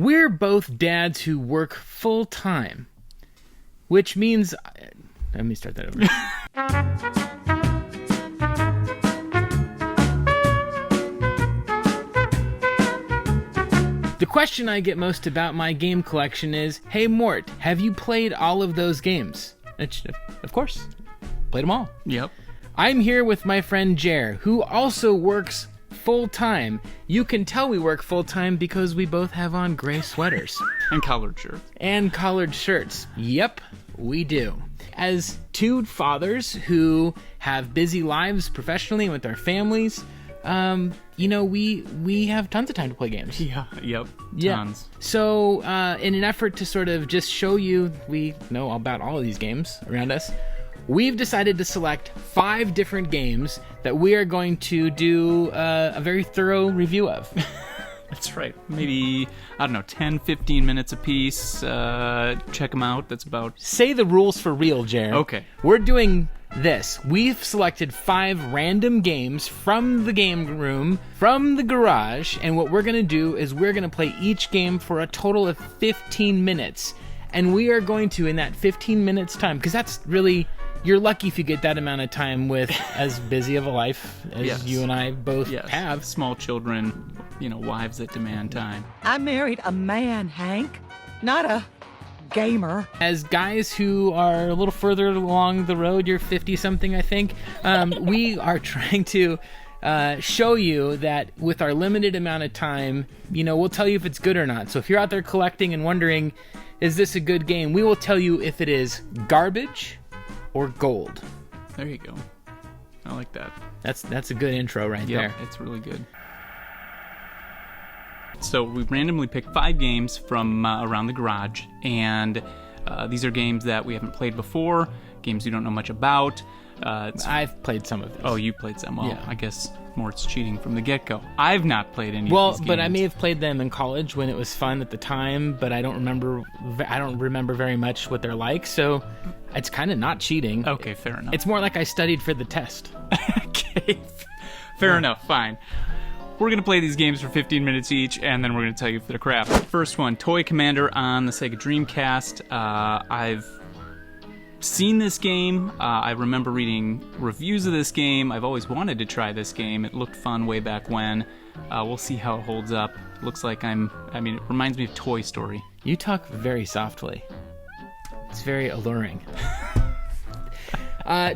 we're both dads who work full-time, which means... Let me start that over. The question I get most about my game collection is, hey Mort, have you played all of those games? Of course. Played them all. Yep. I'm here with my friend Jer, who also works full-time. You can tell we work full-time because we both have on gray sweaters. And collared shirts. And collared shirts. Yep, we do. As two fathers who have busy lives professionally and with our families, we have tons of time to play games. Yeah, yep, tons. So, in an effort to sort of just show you we know about all of these games around us, we've decided to select 5 different games that we are going to do a very thorough review of. That's right. Maybe, 10, 15 minutes a piece. Check them out. That's about... Say the rules for real, Jared. Okay. We're doing this. We've selected 5 random games from the game room, from the garage, and what we're going to do is we're going to play each game for a total of 15 minutes. And we are going to, in that 15 minutes time, because that's really... You're lucky if you get that amount of time with as busy of a life as you and I both have. Small children, wives that demand time. I married a man, Hank, not a gamer. As guys who are a little further along the road, you're 50-something, I think, we are trying to show you that with our limited amount of time, we'll tell you if it's good or not. So if you're out there collecting and wondering, is this a good game? We will tell you if it is garbage or gold. There you go. I like that. That's a good intro right there. It's really good. So we randomly picked 5 games from around the garage, and these are games that we haven't played before, games you don't know much about. I've played some of this. Oh, you played some. Well, I guess Mort's cheating from the get-go. I've not played any of these games. But I may have played them in college when it was fun at the time, but I don't remember very much what they're like, so it's kind of not cheating. Okay, fair enough. It's more like I studied for the test. Okay, fair enough, fine. We're going to play these games for 15 minutes each, and then we're going to tell you if they're crap. First one, Toy Commander on the Sega Dreamcast. I've seen this game. I remember reading reviews of this game. I've always wanted to try this game. It looked fun way back when. We'll see how it holds up. Looks like it reminds me of Toy Story. You talk very softly. It's very alluring.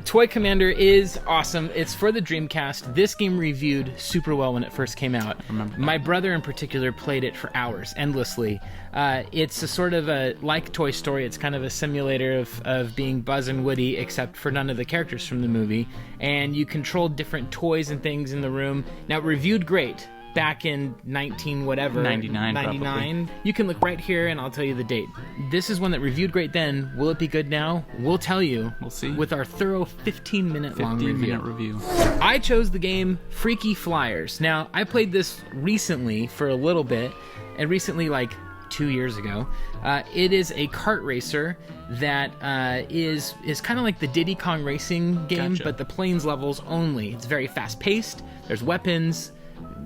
Toy Commander is awesome. It's for the Dreamcast. This game reviewed super well when it first came out. I remember that. My brother in particular played it for hours, endlessly. It's a sort of like Toy Story, it's kind of a simulator of being Buzz and Woody, except for none of the characters from the movie. And you control different toys and things in the room. Now, it reviewed great. Back in 99. You can look right here and I'll tell you the date. This is one that reviewed great then. Will it be good now? We'll tell you. We'll see. With our thorough 15-minute long review. 15-minute review. I chose the game Freaky Flyers. Now, I played this recently for a little bit, and recently, like 2 years ago. It is a kart racer that is kind of like the Diddy Kong racing game, but the planes levels only. It's very fast-paced. There's weapons,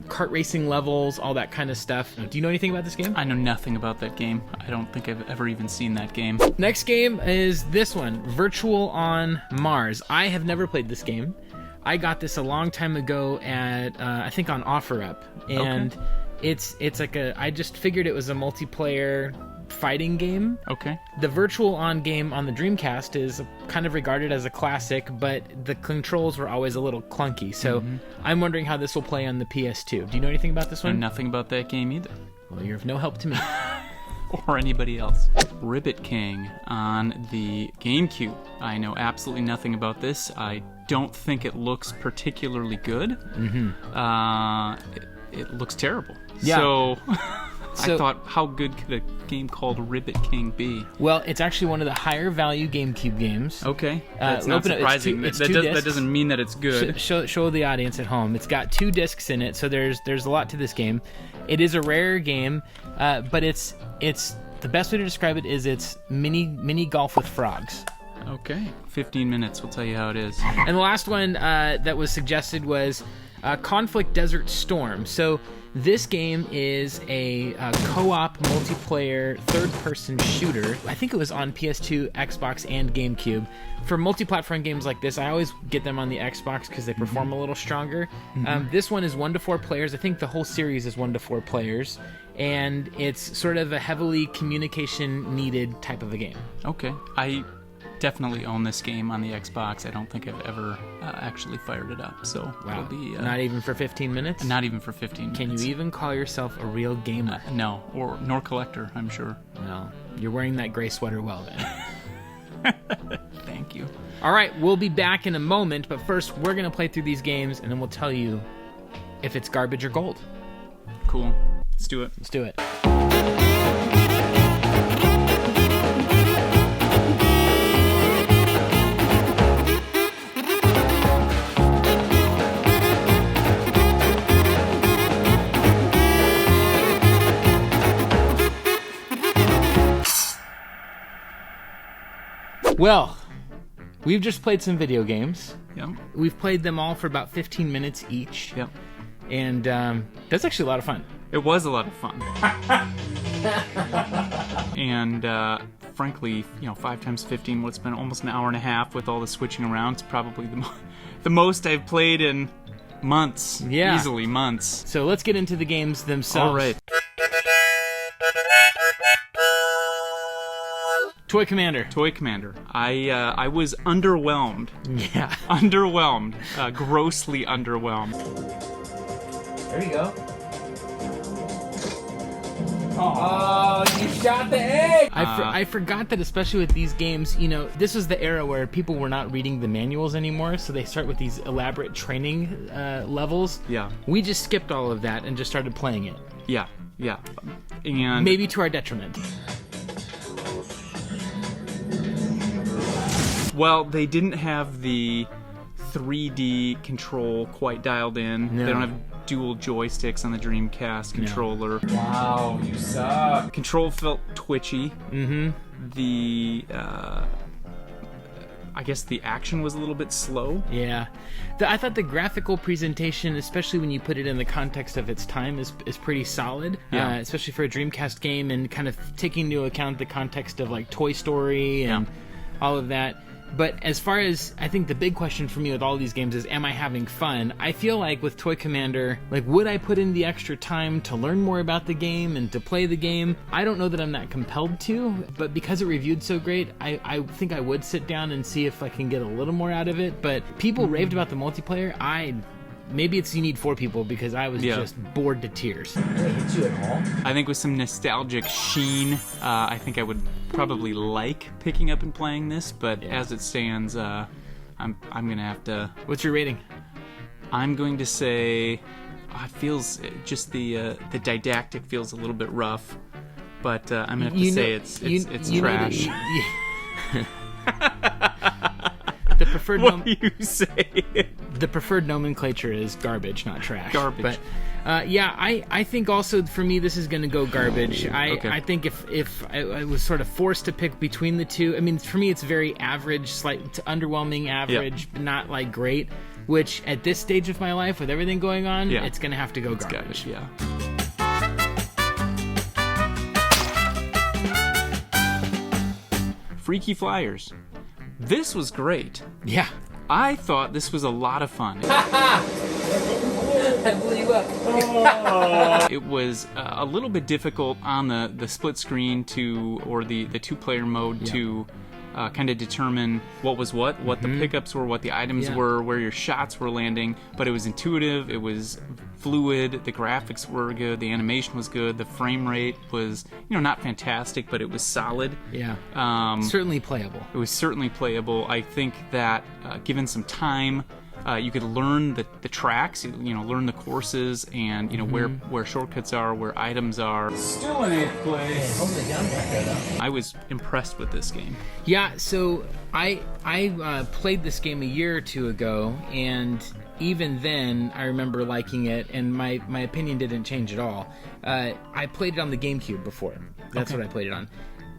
kart racing levels, all that kind of stuff. Do you know anything about this game? I know nothing about that game. I don't think I've ever even seen that game. Next game is this one, Virtual on Marz. I have never played this game. I got this a long time ago at, I think on OfferUp. And it's like I just figured it was a multiplayer fighting game. Okay. The Virtual On game on the Dreamcast is kind of regarded as a classic, but the controls were always a little clunky. So I'm wondering how this will play on the PS2. Do you know anything about this one? I know nothing about that game either. Well, you're of no help to me. Or anybody else. Ribbit King on the Gamecube. I know absolutely nothing about this. I don't think it looks particularly good. It looks terrible. Yeah. So I thought, how good could a game called Ribbit King be? Well, it's actually one of the higher value GameCube games. Okay. That's not surprising. That doesn't mean that it's good. Show the audience at home. It's got 2 discs in it, so there's a lot to this game. It is a rare game, but it's the best way to describe it is it's mini golf with frogs. Okay. 15 minutes will tell you how it is. And the last one that was suggested was Conflict Desert Storm. So This game is a co-op multiplayer third-person shooter. I think it was on PS2, Xbox, and GameCube. For multi-platform games like this, I always get them on the Xbox because they perform a little stronger. This one is 1 to 4 players. I think the whole series is 1 to 4 players. And it's sort of a heavily communication-needed type of a game. Okay. I definitely own this game on the Xbox. I don't think I've ever actually fired it up. So Wow. it'll be... Not even for 15 minutes? Not even for 15 minutes. Can you even call yourself a real gamer? No. Nor collector, I'm sure. No. You're wearing that gray sweater well, then. Thank you. All right, we'll be back in a moment, but first we're going to play through these games, and then we'll tell you if it's garbage or gold. Cool. Let's do it. Let's do it. Well, we've just played some video games. Yep. We've played them all for about 15 minutes each. Yep. And that's actually a lot of fun. It was a lot of fun. And frankly, 5 times 15, what's been almost an hour and a half with all the switching around. It's probably the most I've played in months. Yeah. Easily months. So let's get into the games themselves. All right. Toy Commander. Toy Commander. I was underwhelmed. Yeah. Underwhelmed. Grossly underwhelmed. There you go. Oh, you shot the egg! I forgot that, especially with these games, this was the era where people were not reading the manuals anymore, so they start with these elaborate training levels. Yeah. We just skipped all of that and just started playing it. Yeah. And maybe to our detriment. Well, they didn't have the 3D control quite dialed in. No. They don't have dual joysticks on the Dreamcast controller. Wow, you suck. Control felt twitchy. Mm-hmm. The I guess the action was a little bit slow. Yeah. I thought the graphical presentation, especially when you put it in the context of its time, is pretty solid. Yeah. Especially for a Dreamcast game, and kind of taking into account the context of like Toy Story and all of that. But as far as, I think the big question for me with all these games is, am I having fun? I feel like with Toy Commander, would I put in the extra time to learn more about the game and to play the game? I don't know that I'm that compelled to, but because it reviewed so great, I think I would sit down and see if I can get a little more out of it. But people raved about the multiplayer. Maybe you need 4 people, because I was just bored to tears. Did it hit you at all? I think with some nostalgic sheen, I think I would probably like picking up and playing this, but as it stands, I'm gonna have to... What's your rating? I'm going to say it feels just the didactic feels a little bit rough, but I'm gonna have to say it's trash. The preferred what do you say? The preferred nomenclature is garbage, not trash. Garbage. But I think also for me this is going to go garbage. Okay. I think if I was sort of forced to pick between the two, I mean, for me it's very average, slight to underwhelming average, but not like great. Which at this stage of my life, with everything going on, it's going to have to go garbage. Yeah. Freaky Flyers. This was great. Yeah. I thought this was a lot of fun. I blew you up. It was a little bit difficult on the split screen or the 2-player mode to kind of determine what was what the pickups were, what the items were, where your shots were landing. But it was intuitive, it was fluid, the graphics were good, the animation was good, the frame rate was, not fantastic, but it was solid. Yeah. Certainly playable. It was certainly playable. I think that given some time, you could learn the tracks, learn the courses, and where shortcuts are, where items are. Still in 8th place. I was impressed with this game. Yeah, so I played this game a year or two ago, and even then I remember liking it, and my opinion didn't change at all. I played it on the GameCube before. That's what I played it on.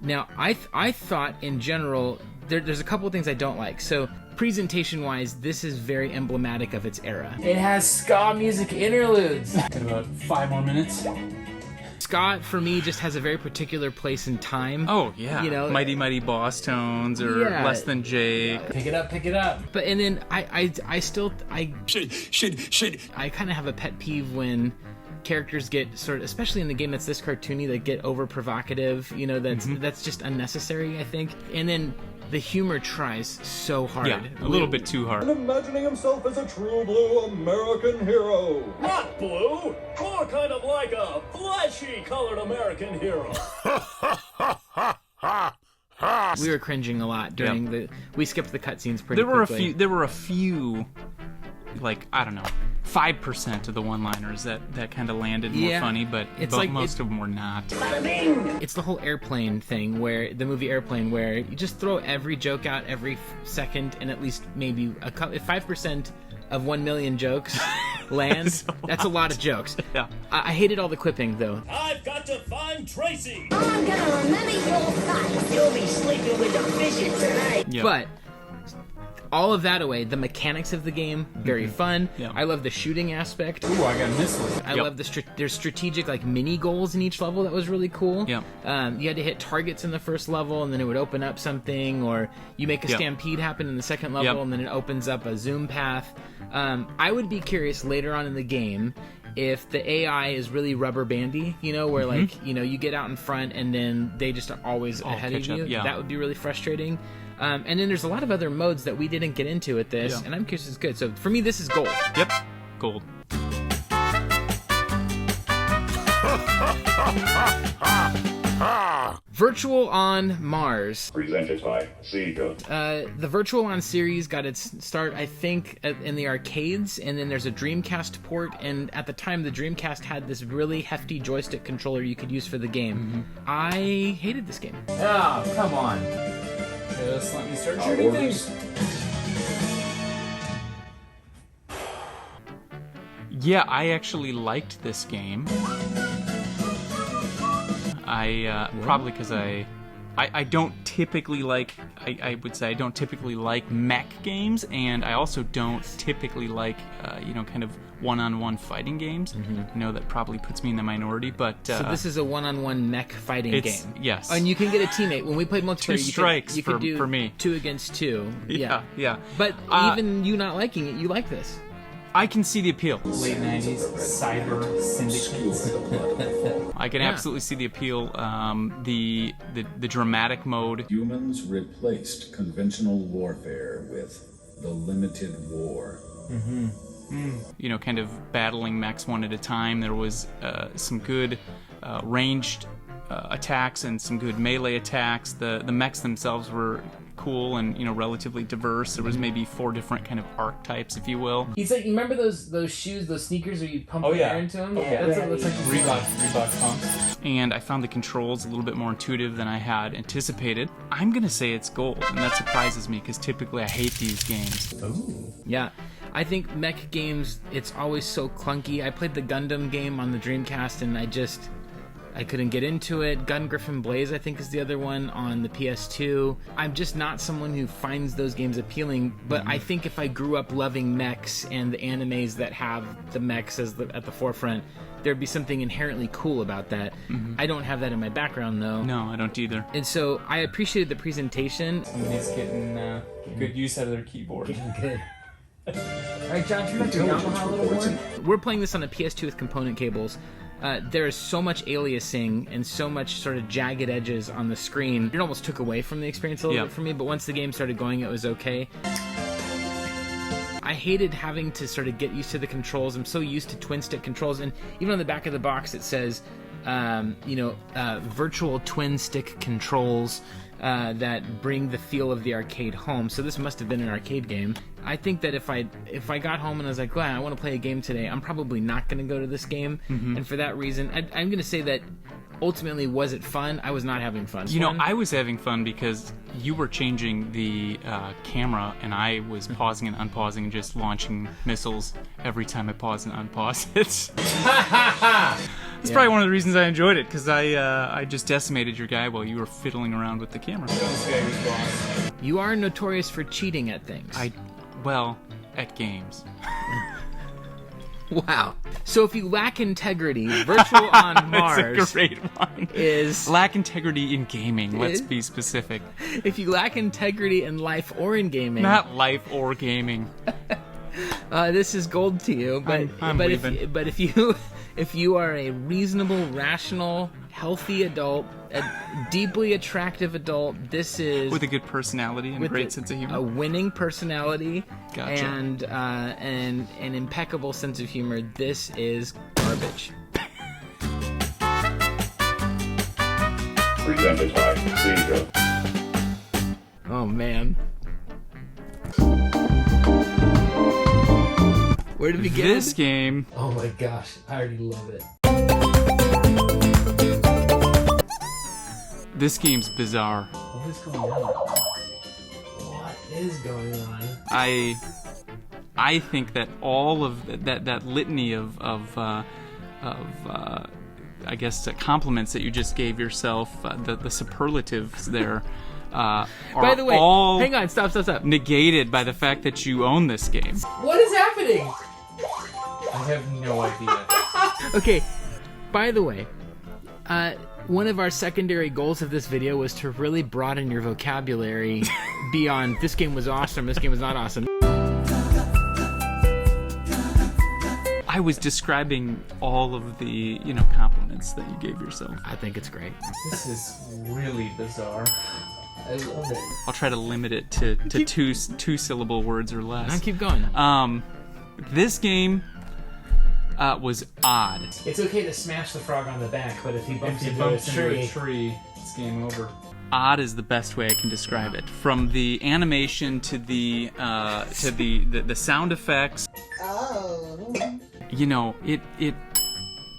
Now, I thought in general there's a couple of things I don't like. So presentation-wise, this is very emblematic of its era. It has ska music interludes. Got about 5 more minutes. Ska, for me, just has a very particular place in time. Oh, yeah. You know, Mighty Mighty Boss Tones or Yeah. Less Than Jake. Pick it up, pick it up. But and then I kind of have a pet peeve when characters get sort of, especially in the game that's this cartoony, that get over provocative. You know, that's just unnecessary, I think. And then the humor tries so hard. Yeah, a little bit too hard. Imagining himself as a true blue American hero. Not blue, more kind of like a fleshy colored American hero. We were cringing a lot during we skipped the cutscenes pretty quickly. There were a few, like, I don't know, 5% of the one-liners that kind of landed more funny, but most of them were not. It's the whole airplane thing, where the movie Airplane, where you just throw every joke out every second, and at least maybe if 5% of 1 million jokes land, that's a lot of jokes. Yeah. I hated all the quipping, though. I've got to find Tracy. I'm gonna remember your face. You'll be sleeping with the fishes tonight. Yeah. But all of that away, the mechanics of the game, very fun. Yeah. I love the shooting aspect. Ooh, I got a missile. I love there's strategic, like, mini goals in each level. That was really cool. Yeah. You had to hit targets in the first level, and then it would open up something, or you make a stampede happen in the second level, and then it opens up a zoom path. I would be curious later on in the game if the AI is really rubber bandy, you know, where like, you know, you get out in front and then they just are always ahead of you. Yeah. That would be really frustrating. And then there's a lot of other modes that we didn't get into at this, and I'm curious it's good. So for me, this is gold. Yep, gold. Virtual on Marz. Presented by Sega. The Virtual On series got its start, I think, in the arcades, and then there's a Dreamcast port, and at the time, the Dreamcast had this really hefty joystick controller you could use for the game. I hated this game. Oh, come on. Just let me start shooting things. Yeah, I actually liked this game. Probably because I don't typically like, I would say I don't typically like mech games, and I also don't typically like, kind of one-on-one fighting games. I know that probably puts me in the minority, but... So this is a one-on-one mech fighting game. Yes. And you can get a teammate. When we played multiplayer, strikes you could do for me. 2 against 2. Yeah. But even you not liking it, you like this. I can see the appeal. Late 90s, cyber syndicates. I can absolutely see the appeal. The dramatic mode. Humans replaced conventional warfare with the limited war. You know, kind of battling mechs one at a time. There was some good ranged attacks and some good melee attacks. The mechs themselves were cool and, relatively diverse. There was maybe 4 different kind of archetypes, if you will. He's like, you remember those shoes, those sneakers where you pump the air into them? Yeah. That's what it looks like. Reebok pumps. And I found the controls a little bit more intuitive than I had anticipated. I'm gonna say it's gold, and that surprises me because typically I hate these games. Ooh. Yeah. I think mech games, it's always so clunky. I played the Gundam game on the Dreamcast, and I couldn't get into it. Gun Griffin Blaze, I think, is the other one on the PS2. I'm just not someone who finds those games appealing, but I think if I grew up loving mechs and the animes that have the mechs at the forefront, there'd be something inherently cool about that. I don't have that in my background, though. No, I don't either. And so I appreciated the presentation. Somebody's getting good use out of their keyboard. Good. All right, John, turn up your Yamaha a little more. We're playing this on a PS2 with component cables. There is so much aliasing and so much sort of jagged edges on the screen. It almost took away from the experience a little bit for me, but once the game started going, it was okay. I hated having to sort of get used to the controls. I'm so used to twin-stick controls, and even on the back of the box it says, virtual twin-stick controls that bring the feel of the arcade home. So this must have been an arcade game. I think that if I got home and I was like, wow, I want to play a game today, I'm probably not going to go to this game. And for that reason, I'm going to say that ultimately, was it fun? I was not having fun. I was having fun because you were changing the camera, and I was pausing and unpausing and just launching missiles every time I pause and unpause it. That's probably one of the reasons I enjoyed it, because I just decimated your guy while you were fiddling around with the camera. You are notorious for cheating at things. Well, at games. Wow. So if you lack integrity, Virtual on Marz That's a great one. is... Lack integrity in gaming, let's be specific. If you lack integrity in life or in gaming... Not life or gaming. This is gold to you, but I'm leaving. If you are a reasonable, rational, healthy adult, a deeply attractive adult, this is With a good personality and a great sense of humor. a winning personality, Gotcha. and an impeccable sense of humor. This is garbage. Presented by Sega. Oh man. Where to begin? This game. Oh my gosh, I already love it. This game's bizarre. What is going on? What is going on? I think that all of that litany of I guess compliments that you just gave yourself, the superlatives there, are By the way, all hang on, stop. negated by the fact that you own this game. What is happening? I have no idea. Okay, by the way, one of our secondary goals of this video was to really broaden your vocabulary beyond this game was awesome, this game was not awesome. I was describing all of the, compliments that you gave yourself. I think it's great. This is really bizarre. I love it. I'll try to limit it to two-syllable words or less. I'll keep going. This game was odd. It's okay to smash the frog on the back, but if he bumps into a tree, it's game over. Odd is the best way I can describe it. From the animation to the sound effects. Oh.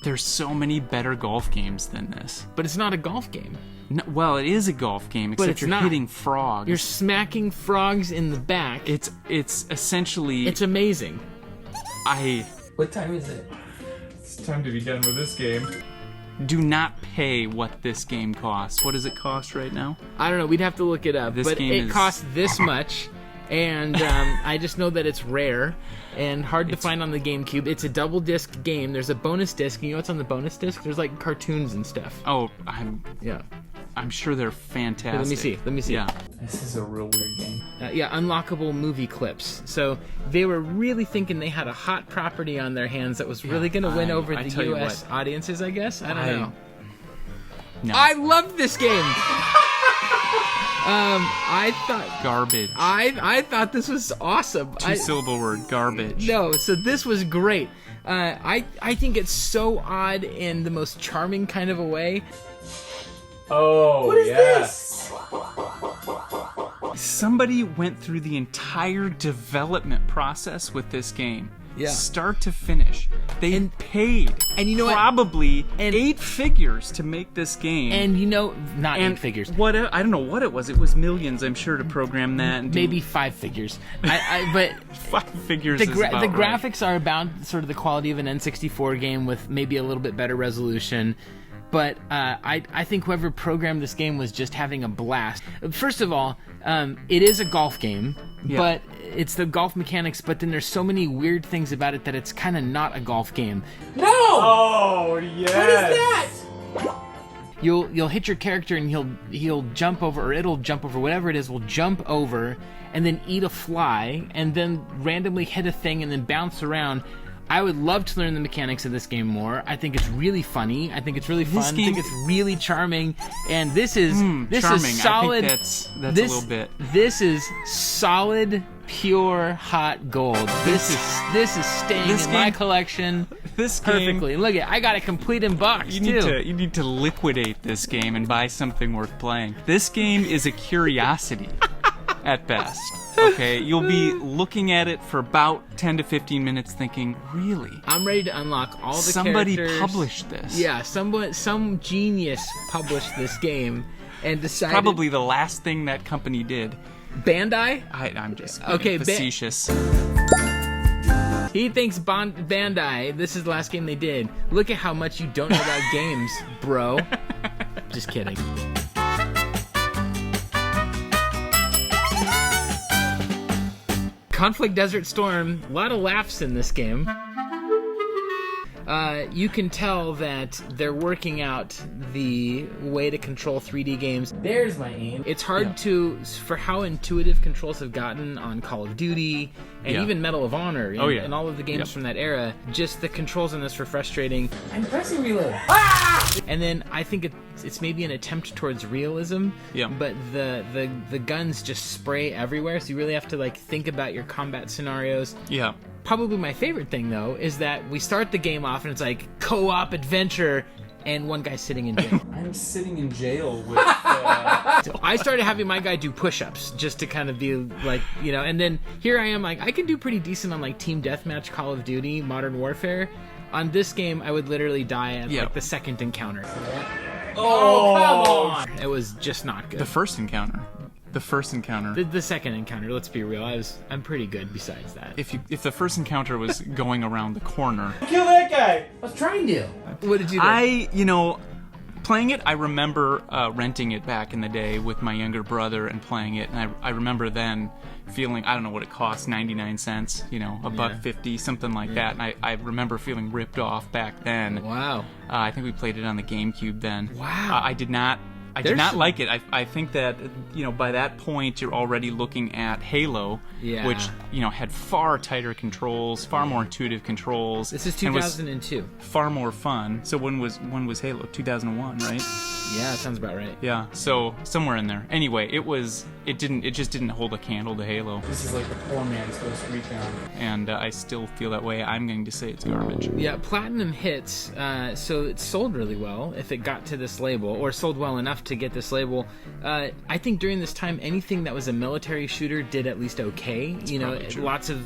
There's so many better golf games than this. But it's not a golf game. No, well, it is a golf game, except it's you're not. hitting frogs. You're smacking frogs in the back. It's essentially. It's amazing. What time is it? It's time to be done with this game. Do not pay what this game costs. What does it cost right now? I don't know. We'd have to look it up. This but game it is- costs this much, and I just know that it's rare and hard to find on the GameCube. It's a double disc game. There's a bonus disc. You know what's on the bonus disc? There's like cartoons and stuff. Oh, Yeah. I'm sure they're fantastic. Here, let me see. Yeah. This is a real weird game. Unlockable movie clips. So they were really thinking they had a hot property on their hands that was really going to win over I the tell you U.S. what. audiences, I guess. I don't know. No. I loved this game. I thought Garbage. I thought this was awesome. Two-syllable word, garbage. No, so this was great. I think it's so odd in the most charming kind of a way. Oh, what is this? Somebody went through the entire development process with this game. Yeah. Start to finish. They paid and you know probably what? And 8 figures to make this game. And not 8 figures. What I don't know what it was. It was millions, I'm sure, to program that. And maybe 5 figures. But 5 figures. the is about right. graphics are about sort of the quality of an N64 game with maybe a little bit better resolution. But I think whoever programmed this game was just having a blast. First of all, it is a golf game, but it's the golf mechanics, but then there's so many weird things about it that it's kind of not a golf game. No! Oh, yes! What is that? You'll hit your character and he'll jump over, or it'll jump over, whatever it is, will jump over and then eat a fly and then randomly hit a thing and then bounce around. I would love to learn the mechanics of this game more. I think it's really funny. I think it's really fun. I think it's really charming. And this is charming. solid. I think that's a little bit. This is solid, pure, hot gold. This is staying in my collection perfectly. Look at, I got it complete in box You too. need to liquidate this game and buy something worth playing. This game is a curiosity at best. Okay, you'll be looking at it for about 10 to 15 minutes thinking, really? I'm ready to unlock all the Somebody characters. published this. Yeah, some genius published this game and decided... Probably the last thing that company did. Bandai? I'm just Okay, facetious. He thinks Bandai, this is the last game they did. Look at how much you don't know about games, bro. Just kidding. Conflict Desert Storm, a lot of laughs in this game. You can tell that they're working out the way to control 3D games. There's my aim. It's hard for how intuitive controls have gotten on Call of Duty and even Medal of Honor and all of the games from that era. Just the controls in this were frustrating. I'm pressing reload. And then I think it's maybe an attempt towards realism, but the guns just spray everywhere, so you really have to like think about your combat scenarios. Yeah. Probably my favorite thing, though, is that we start the game off and it's like co-op adventure, and one guy's sitting in jail. I'm sitting in jail with... So I started having my guy do push-ups just to kind of be like, and then here I am like, I can do pretty decent on like Team Deathmatch, Call of Duty, Modern Warfare. On this game, I would literally die at like the second encounter. Oh, come on! It was just not good. The first encounter. The second encounter, let's be real, I'm pretty good besides that. If the first encounter was going around the corner. Kill that guy! I was trying to. What did you do? Playing it, I remember renting it back in the day with my younger brother and playing it, and I remember then feeling, I don't know what it cost, 99 cents, $1.50, something like that, and I remember feeling ripped off back then. Wow. I think we played it on the GameCube then. Wow. I did not like it. I think that, by that point, you're already looking at Halo, which, had far tighter controls, far more intuitive controls. This is 2002. Far more fun. So when was Halo? 2001, right? Yeah, that sounds about right. Yeah, so somewhere in there. Anyway, it just didn't hold a candle to Halo. This is like the poor man's Ghost Recon. And I still feel that way. I'm going to say it's garbage. Yeah, Platinum hits, so it sold really well if it got to this label, or sold well enough to get this label. I think during this time, anything that was a military shooter did at least okay. Lots of,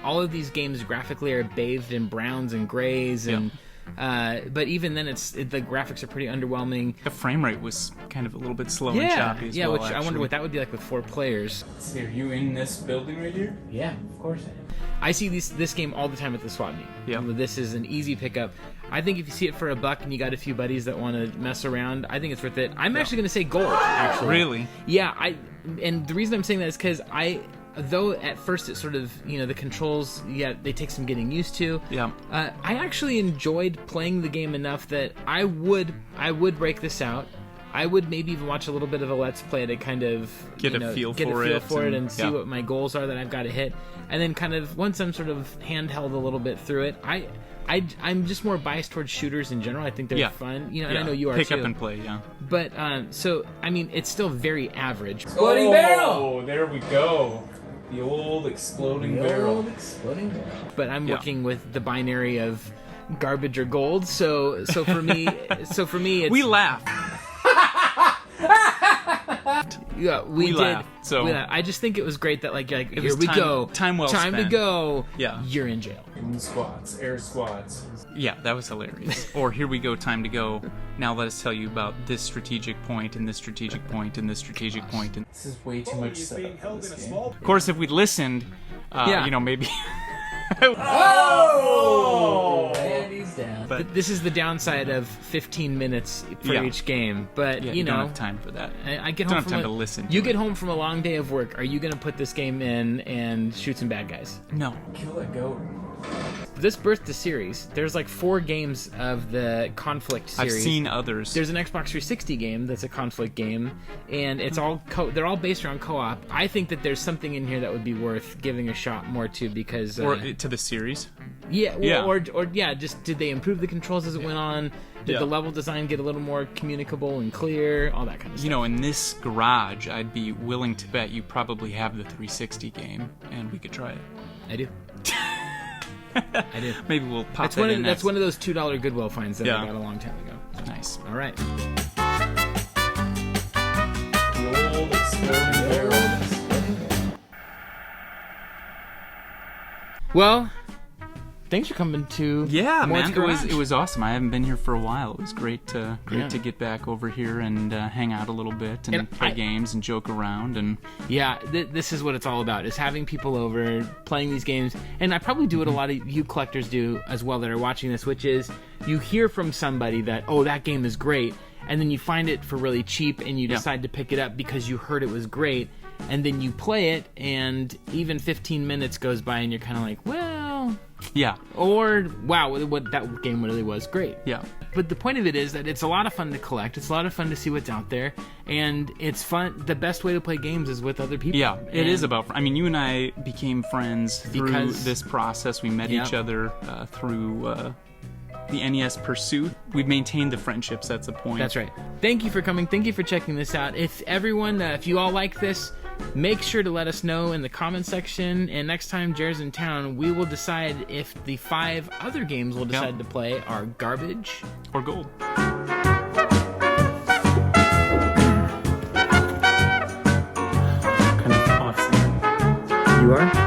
all of these games graphically are bathed in browns and grays, and but even then, the graphics are pretty underwhelming. The frame rate was kind of a little bit slow and choppy as well. Which I wonder what that would be like with 4 players. Let's see, are you in this building right here? Yeah, of course I am. I see this game all the time at the swap meet. Yeah. This is an easy pickup. I think if you see it for $1 and you got a few buddies that want to mess around, I think it's worth it. I'm actually going to say gold, actually. Really? Yeah, and the reason I'm saying that is because though at first it sort of, the controls, they take some getting used to. Yeah. I actually enjoyed playing the game enough that I would break this out. I would maybe even watch a little bit of a Let's Play to kind of get a feel for it and see what my goals are that I've got to hit. And then kind of, once I'm sort of handheld a little bit through it, I'm just more biased towards shooters in general. I think they're fun, and I know you are Pick too. up and play, But, so, I mean, it's still very average. Exploding barrel! Oh, there we go. The old exploding barrel. But I'm working with the binary of garbage or gold, so for me, it's... We laugh. Yeah, we did. Laughed, so I just think it was great that here we time, go. Time well Time spent. to go. Yeah. You're in jail. Squads, air squads. Yeah, that was hilarious. Or here we go, time to go. Now let us tell you about this strategic point and this strategic point and this strategic point. And this is way too much setup for this game. Of course, if we'd listened, maybe. Oh! And he's down. But this is the downside of 15 minutes for each game. But you don't have time for that. I get don't home have time to listen. You get home from a long day of work. Are you going to put this game in and shoot some bad guys? No. Kill that goat. This birthed a series. There's 4 games of the Conflict series. I've seen others. There's an Xbox 360 game that's a Conflict game, and it's all they're all based around co-op. I think that there's something in here that would be worth giving a shot more to because or to the series. Or just did they improve the controls as it went on? Did the level design get a little more communicable and clear? All that kind of stuff. In this garage, I'd be willing to bet you probably have the 360 game, and we could try it. I do. I do. Maybe we'll pop that's in. That's one of those $2 Goodwill finds that I got a long time ago. Nice. All right. The old exploding barrel. Well, thanks for coming to Yeah, Mort's man, Garage. it was awesome. I haven't been here for a while. It was great to get back over here and hang out a little bit and play games and joke around and this is what it's all about, is having people over, playing these games. And I probably do what a lot of you collectors do as well that are watching this, which is you hear from somebody that, oh, that game is great, and then you find it for really cheap and you decide to pick it up because you heard it was great, and then you play it and even 15 minutes goes by and you're kind of like, well, or wow, what that game really was great. But the point of it is that it's a lot of fun to collect. It's a lot of fun to see what's out there, and it's fun. The best way to play games is with other people. It is about. I mean, you and I became friends through this process. We met each other through the NES Pursuit. We've maintained the friendships. That's the point. That's right. Thank you for coming. Thank you for checking this out. If everyone, if you all like this, make sure to let us know in the comment section, and next time Jared's in town, we will decide if the 5 other games we'll decide to play are garbage or gold. Kind of awesome. You are?